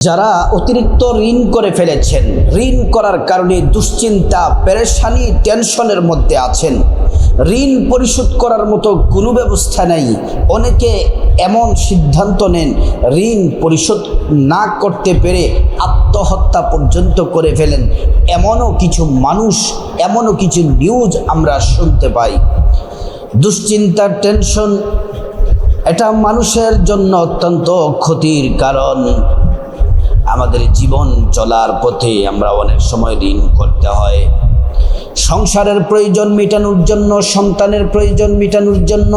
যারা অতিরিক্ত ঋণ করে ফেলেছেন, ঋণ করার কারণে দুশ্চিন্তা, পেরেশানি, টেনশনের মধ্যে আছেন, ঋণ পরিশোধ করার মতো কোনো ব্যবস্থা নাই। অনেকে এমন সিদ্ধান্ত নেন ঋণ পরিশোধ না করতে পেরে আত্মহত্যা পর্যন্ত করে ফেলেন। এমনও কিছু মানুষ, এমনও কিছু নিউজ আমরা শুনতে পাই। দুশ্চিন্তা, টেনশন এটা মানুষের জন্য অত্যন্ত ক্ষতির কারণ। আমাদের জীবন চলার পথে আমরা অনেক সময় ঋণ করতে হয়। সংসারের প্রয়োজন মেটানোর জন্য, সন্তানের প্রয়োজন মেটানোর জন্য,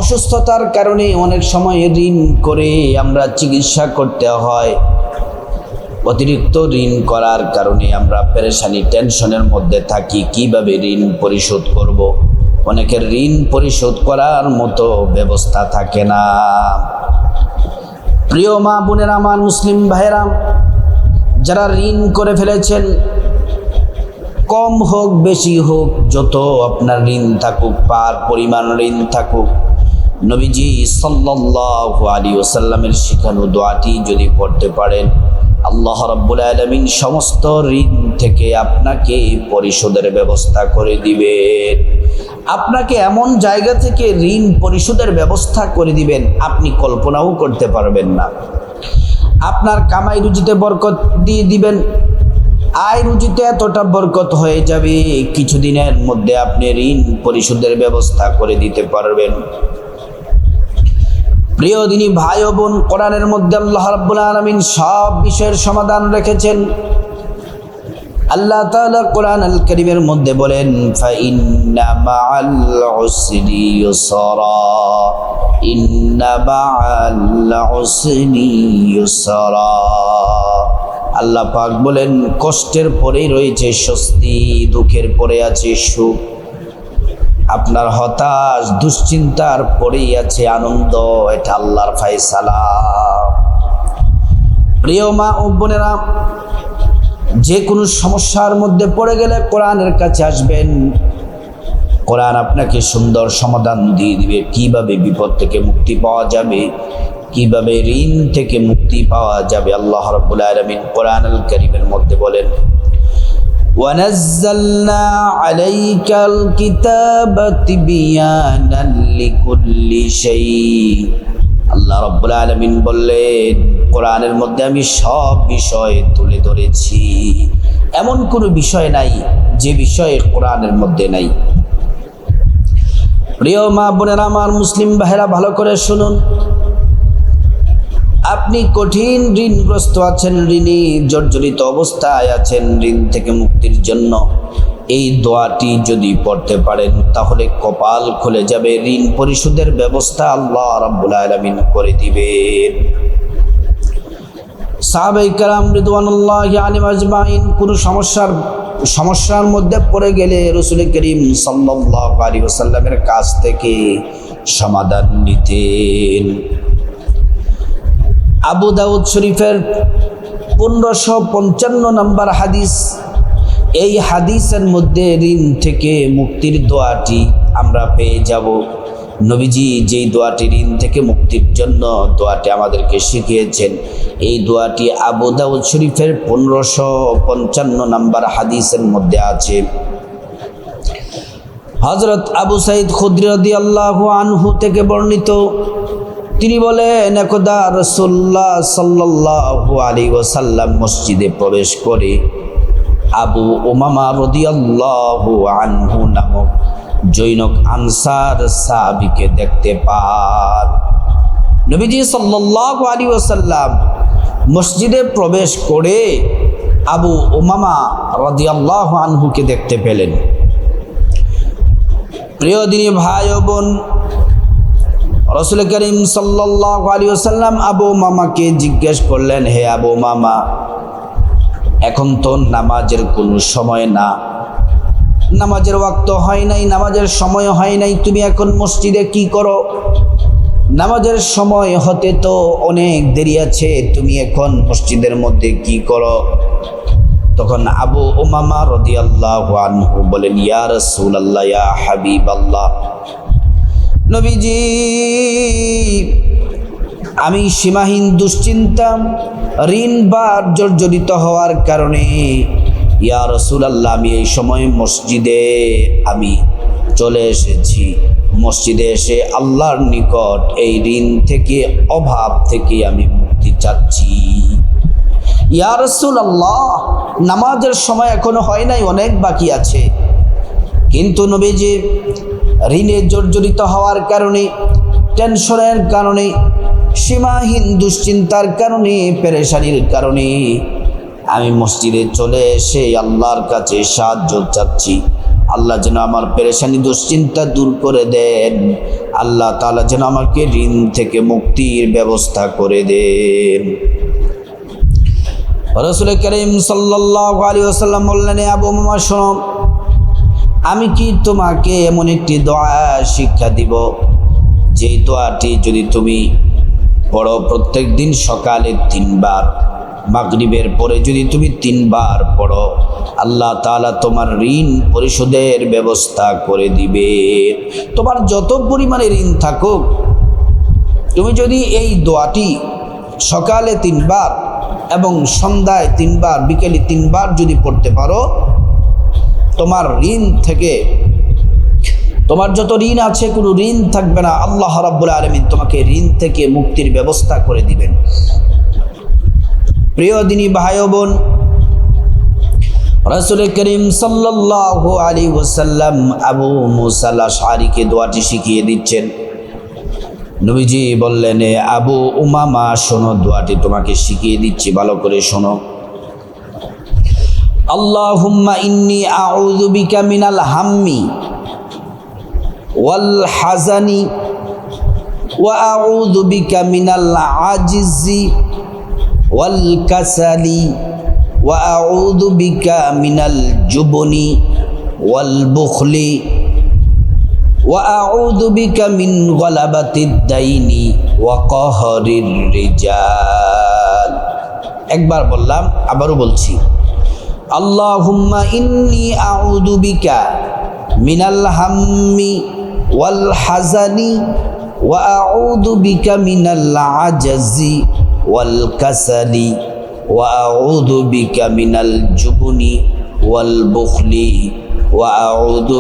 অসুস্থতার কারণে অনেক সময় ঋণ করে আমরা চিকিৎসা করতে হয়। অতিরিক্ত ঋণ করার কারণে আমরা পেরেশানি, টেনশনের মধ্যে থাকি। কিভাবে ঋণ পরিশোধ করব? অনেকের ঋণ পরিশোধ করার মতো ব্যবস্থা থাকে না। প্রিয় মা বোনেরা, আমার মুসলিম ভাইয়েরা, যারা ঋণ করে ফেলেছেন, কম হোক বেশি হোক, যত আপনার ঋণ থাকুক, পার পরিমাণ ঋণ থাকুক, নবীজি সাল্লাল্লাহু আলাইহি ওয়াসাল্লামের শিখানো দোয়াটি যদি পড়তে পারেন, আল্লাহ রাব্বুল আলামিন সমস্ত ঋণ থেকে আপনাকে পরিশোধের ব্যবস্থা করে দিবেন। আপনাকে এমন জায়গা থেকে ঋণ পরিশোধের ব্যবস্থা করে দিবেন আপনি কল্পনাও করতে পারবেন না। আপনার কামাই রুজিতে বরকত দিয়ে দিবেন। আয় রুজিতে এতটা বরকত হয়ে যাবে, কিছুদিনের মধ্যে আপনি ঋণ পরিশোধের ব্যবস্থা করে দিতে পারবেন। প্রিয় দিনী ভাই ও বোন, কোরআনের মধ্যে আল্লাহ রাব্বুল আলামিন সব বিষয়ের সমাধান রেখেছেন। আল্লাহ তাআলা কোরআন আল কারীমের মধ্যে বলেন, ফাইন্না মাআল উসরি ইউসরা, ইন্না মাআল উসরি ইউসরা। আল্লাহ পাক বলেন, কষ্টের পরেই রয়েছে স্বস্তি, দুঃখের পরে আছে সুখ। আপনার হতাশ, দুশ্চিন্তার পরেই আছে আনন্দ। এটা আল্লাহর ফয়সালা। প্রিয় মা ও বোনেরা, যে কোনো সমস্যার মধ্যে পড়ে গেলে কোরআনের কাছে আসবেন। কোরআন আপনাকে সুন্দর সমাধান দিয়ে দিবে। কিভাবে বিপদ থেকে মুক্তি পাওয়া যাবে, কিভাবে ঋণ থেকে মুক্তি পাওয়া যাবে। আল্লাহ রাব্বুল আলামিন কোরআন আল কারীমের মধ্যে বলেন, ওয়ানাজ্জালনা আলাইকাল কিতাবা তিবয়ানান লিকুল্লি শাই। আল্লাহ রাব্বুল আলামিন বললেন, কোরআনের মধ্যে আমি সব বিষয় তুলে ধরেছি। এমন কোনো বিষয় নাই যে বিষয় কোরআনের মধ্যে নাই। প্রিয় মা বোনেরা, আমার মুসলিম ভাইরা, ভালো করে শুনুন। আপনি কঠিন ঋণগ্রস্ত আছেন, ঋণে জর্জরিত অবস্থায় আছেন, ঋণ থেকে মুক্তির জন্য এই দোয়াটি যদি পড়তে পারেন তাহলে কপাল খুলে যাবে। ঋণ পরিশোধের ব্যবস্থা আল্লাহ রাব্বুল আলামিন করে দিবেন। সাহাবায়ে কেরাম রিদওয়ানুল্লাহি আলাইহিম আজমাইন কোন সমস্যার মধ্যে পড়ে গেলে রাসূল করিম সাল্লাল্লাহু আলাইহি ওয়াসাল্লামের কাছ থেকে সমাধান নিতেন। আবু দাউদ শরীফের 1555 নম্বর হাদিস। এই হাদিসের মধ্যে ঋণ থেকে মুক্তির দোয়াটি আমরা পেয়ে যাব। নবীজি যেই দোয়াটি ঋণ থেকে মুক্তির জন্য দোয়াটি আমাদেরকে শিখিয়েছেন, এই দোয়াটি আবু দাউদ শরীফের 1555 নম্বর হাদিসের মধ্যে আছে। হযরত আবু সাঈদ খুদরি রাদিয়াল্লাহু আনহু থেকে বর্ণিত, তিনি বলেন, একদা রাসূলুল্লাহ সাল্লাল্লাহু আলাইহি ওয়াসাল্লাম মসজিদে প্রবেশ করে আবু উমামা রাদিয়াল্লাহু আনহু নামক জৈনক আনসার সাহাবীকে দেখতে পান। নবীজি সাল্লাল্লাহু আলাইহি ওয়াসাল্লাম মসজিদে প্রবেশ করে আবু উমামা রাদিয়াল্লাহু আনহুকে দেখতে পেলেন। প্রিয় দিনী ভাই ও বোন, রাসূল করিম সাল্লাল্লাহু আলাইহি ওয়াসাল্লাম আবু মামাকে জিজ্ঞেস করলেন, হে আবু মামা, এখন তো নামাজের কোনো সময় না, নামাজের ওয়াক্ত হয় নাই, নামাজের সময় হয় নাই, তুমি এখন মসজিদে কি করো? নামাজের সময় হতে তো অনেক দেরি আছে, তুমি এখন মসজিদের মধ্যে কি করো? তখন আবু উমামা রাদিয়াল্লাহু আনহু বলেন, ইয়া রাসূলুল্লাহ, ইয়া হাবিবাল্লাহ, নবীজি আমি সীমাহীন দুশ্চিন্তা, ঋণ বা জর্জরিত হওয়ার কারণে ইয়া রাসূলুল্লাহ আমি এই সময় মসজিদে আমি চলে এসেছি। মসজিদে এসে আল্লাহর নিকট এই ঋণ থেকে, অভাব থেকে আমি মুক্তি চাচ্ছি। ইয়া রাসূলুল্লাহ নামাজের সময় এখনো হয় নাই, অনেক বাকি আছে। কিন্তু নবীজি ঋণে জর্জরিত হওয়ার কারণে, টেনশনের কারণে, সীমাহীন দুশ্চিন্তার কারণে, পেরেশানির কারণে আমি মসজিদে চলে এসে আল্লাহর কাছে সাহায্য চাচ্ছি। আল্লাহ যেন আমার পেরেশানি দুশ্চিন্তা দূর করে দেন, আল্লাহ তাআলা যেন আমাকে ঋণ থেকে মুক্তির ব্যবস্থা করে দেন। রাসূল করিম সাল্লাল্লাহু আলাইহি ওয়াসাল্লাম বললেন, আবু উমামা শোনো, আমি কি তোমাকে এমন একটি দোয়া শিক্ষা দিব, যে দোয়াটি যদি তুমি পড়ো প্রত্যেক দিন সকালে 3 বার, মাগরিবের পরে যদি তুমি 3 বার পড়ো, আল্লাহ তাআলা তোমার ঋণ পরিশোধের ব্যবস্থা করে দিবে। তোমার যত পরিমাণে ঋণ থাকুক, তুমি যদি এই দোয়াটি সকালে 3 বার এবং সন্ধ্যায় 3 বার, বিকেলে 3 বার যদি পড়তে পারো, তোমার ঋণ থেকে, তোমার যত ঋণ আছে কোনো ঋণ থাকবে না। আল্লাহ রাব্বুল আলামিন তোমাকে ঋণ থেকে মুক্তির ব্যবস্থা করে দিবেন। প্রিয় দিনী ভাই ও বোন, রাসূল করিম সাল্লাল্লাহু আলাইহি ওয়াসাল্লাম আবু মুসা আল-আশআরীকে দোয়াটি শিখিয়ে দিচ্ছেন। নবীজি বললেন, আবু উমামা শোনো, দোয়াটি তোমাকে শিখিয়ে দিচ্ছি, ভালো করে শোনো। আল্লাহুম্মা ইন্নী আউযু বিকা মিনাল হাম্মি ওয়াল হাজানি ওয়া আউযু বিকা মিনাল আজিজি ওয়াল কাসালি ওয়া আউযু বিকা মিনাল জুবনি ওয়াল বুখলি ওয়া আউযু বিকা মিন গলাবাতিদ দাইনি ওয়া কাহরির রিজাল। একবার বললাম, আবারও বলছি, আল্লাহুম্মা ইন্নী আউযু বিকা মিনাল হাম্মি ওয়াল হাজানি ওয়া আউযু বিকা মিনাল আজাজি ওয়াল কাসালি ওয়া আউযু বিকা মিনাল জুবনি ওয়াল বুখলি ওয়া আউযু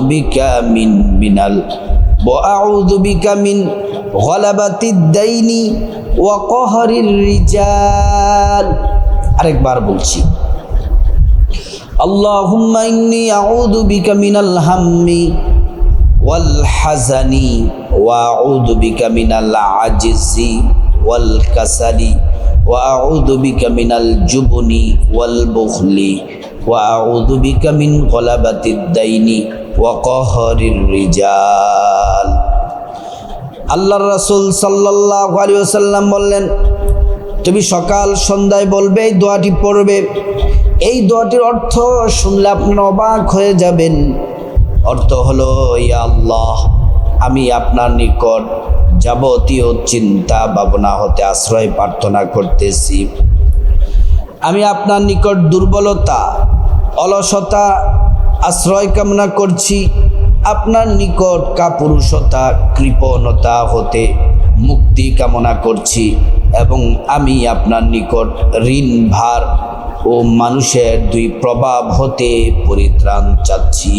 বিকা মিন গলাবাতিদ দাইনি ওয়া কাহরির রিজাল। আরেকবার বলছি, আল্লাহুম্মা ইন্নী আউযু বিকা মিনাল হাম্মি ওয়াল হাজানি ওয়া আউযু বিকা মিনাল আজিজি ওয়াল কাসালি ওয়া আউযু বিকা মিনাল জুবনি ওয়াল বুখলি ওয়া আউযু বিকা মিন গলাবাতিদ দাইনি ওয়া কাহরির রিজাল। আল্লাহর রাসূল সাল্লাল্লাহু আলাইহি ওয়াসাল্লাম বললেন, তুমি সকাল সন্ধ্যায় বলবে, এই দোয়াটি পড়বে। এই দোয়াটির অর্থ শুনলে আপনারা অবাক হয়ে যাবেন। অর্থ হলো, ইয়া আল্লাহ, আমি আপনার নিকট যাবতীয় চিন্তা ভাবনা হতে আশ্রয় প্রার্থনা করতেছি। আমি আপনার নিকট দুর্বলতা, অলসতা আশ্রয় কামনা করছি। আপনার নিকট কাপুরুষতা, কৃপণতা হতে মুক্তি কামনা করছি, এবং আমি আপনার নিকট ঋণ ভার ও মানুষের 2 প্রভাব হতে পরিত্রাণ চাচ্ছি।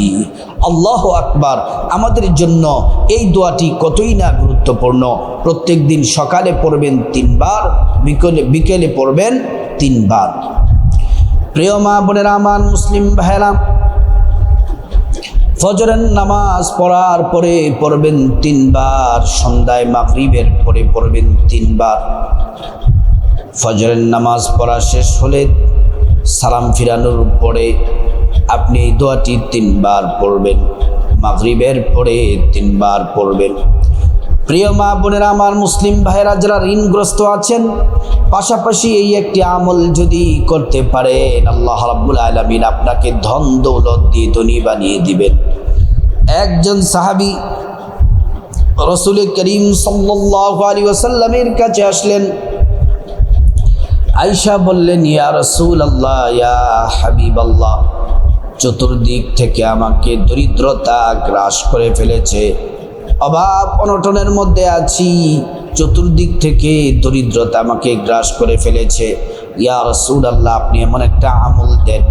আল্লাহু আকবার। আমাদের জন্য এই দোয়াটি কতই না গুরুত্বপূর্ণ। প্রত্যেক দিন সকালে পড়বেন 3 বার, বিকেলে পড়বেন 3 বার। প্রিয় মা বোনেরা আমার, মুসলিম ভাইরা, ফজরের নামাজ পড়ার পরে পড়বেন 3 বার, সন্ধ্যায় মাগরিবের পরে পড়বেন 3 বার। ফজরের নামাজ পড়া শেষ হলে সালাম ফিরানোর পরে আপনি এই দোয়াটি 3 বার পড়বেন, মাগরিবের পরে 3 বার পড়বেন। প্রিয় মা বোনেরা আমার, মুসলিম ভাইরা যারা ঋণগ্রস্ত আছেন, পাশাপাশি এই একটি আমল যদি করতে পারেন, আল্লাহ রাব্বুল আলামিন আপনাকে ধন দৌলত দিয়ে ধনী বানিয়ে দিবেন। একজন সাহাবী রাসূল করিম সাল্লাল্লাহু আলাইহি ওয়াসাল্লামের কাছে আসলেন। আয়েশা বললেন, ইয়া রাসূলুল্লাহ, ইয়া হাবিবাল্লাহ, চতুর্দিক থেকে আমাকে দরিদ্রতা গ্রাস করে ফেলেছে, অভাব অনটনের মধ্যে আছি, চতুর্দিক থেকে দরিদ্রতা আমাকে গ্রাস করে ফেলেছে। ইয়া রাসূলুল্লাহ, আপনি এমন একটা আমল দেন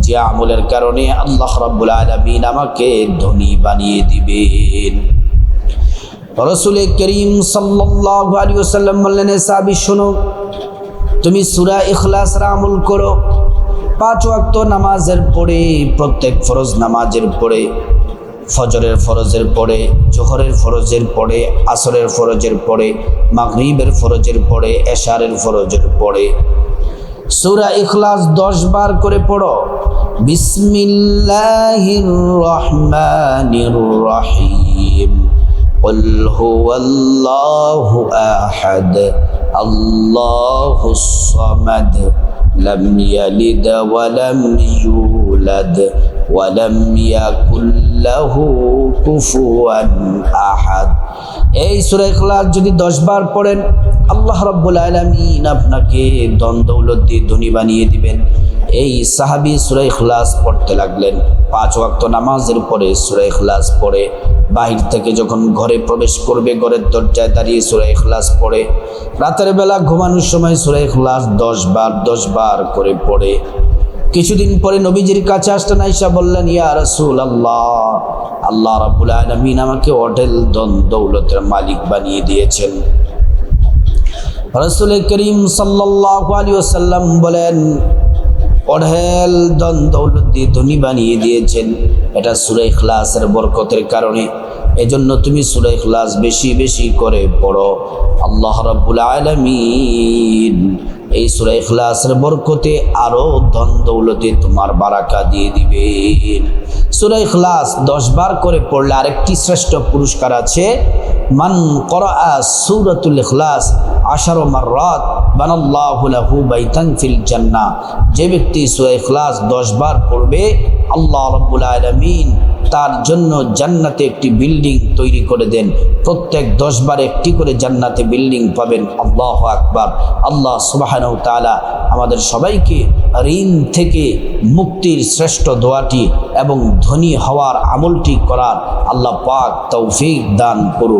যে আমলের কারণে আল্লাহ রাব্বুল আলামিন আমাকে ধনী বানিয়ে দিবেন। রাসূল করিম সাল্লাল্লাহু আলাইহি ওয়াসাল্লাম বললেন, সাহাবী শোনো, তুমি সূরা ইখলাসের আমল করো। 5 ওয়াক্ত নামাজের পরে, প্রত্যেক ফরজ নামাজের পরে, ফজরের ফরজের পরে, জোহরের ফরজের পরে, আসরের ফরজের পরে, মাগরিবের ফরজের পরে, এশারের ফরজের পরে সূরা ইখলাস 10 বার করে পড়ো। বিসমিল্লাহির রহমানির রহিম, কুল হুয়াল্লাহু আহাদ, আল্লাহুস সামাদ, লাম ইয়ালিদ ওয়া লাম ইউলাদ ওয়া লাম ইয়াকুল লাহু কুফুয়ান আহাদ। এই সূরা ইখলাস যদি 10 বার পড়েন, আল্লাহ রাব্বুল আলামিন আপনাকে ধন দৌলত দিয়ে ধনী বানিয়ে দিবেন। এই সাহাবী সূরা ইখলাস পড়তে লাগলেন। 5 ওয়াক্ত নামাজের পরে সূরা ইখলাস পড়ে, বাহির থেকে যখন ঘরে প্রবেশ করবে, ঘরের দরজায় দাঁড়িয়ে সূরা ইখলাস পড়ে, রাতের বেলা ঘুমানোর সময় সূরা ইখলাস 10 বার করে পড়ে। কিছুদিন পরে নবীজির কাছে আসলেন, আয়েশা বললেন, ইয়া রাসূলুল্লাহ, আল্লাহ রাব্বুল আলামিন আমাকে অঢেল ধন দৌলতের মালিক বানিয়ে দিয়েছেন। রাসূল করিম সাল্লাল্লাহু আলাইহি ওয়াসাল্লাম বলেন, অঢেল ধন দৌলত দিয়ে ধনী বানিয়ে দিয়েছেন, এটা সূরা ইখলাসের বরকতের কারণে। এজন্য তুমি সূরা ইখলাস বেশি বেশি করে পড়ো। আল্লাহ রাব্বুল আলামিন এই সূরা ইখলাসের বরকতে আরো ধন দৌলতে তোমার বারাকা দিয়ে দিবেন। সূরা ইখলাস 10 বার করে পড়লে আরেকটি শ্রেষ্ঠ পুরস্কার আছে। মান ক্বরাআ সূরাতুল ইখলাস 10 মাররাত বানাল্লাহু লাহু বাইতান ফিল জান্নাহ। যে ব্যক্তি সূরা ইখলাস 10 বার পড়বে, আল্লাহ রাব্বুল আলামিন তার জন্য জান্নাতে একটি বিল্ডিং তৈরি করে দেন। প্রত্যেক 10 বার একটি করে জান্নাতে বিল্ডিং পাবেন। আল্লাহু আকবার। আল্লাহ সুবহানাহু ওয়া তাআলা আমাদের সবাইকে ঋণ থেকে মুক্তির শ্রেষ্ঠ দোয়াটি এবং ধনী হওয়ার আমলটি করার আল্লাহ পাক তৌফিক দান করুন।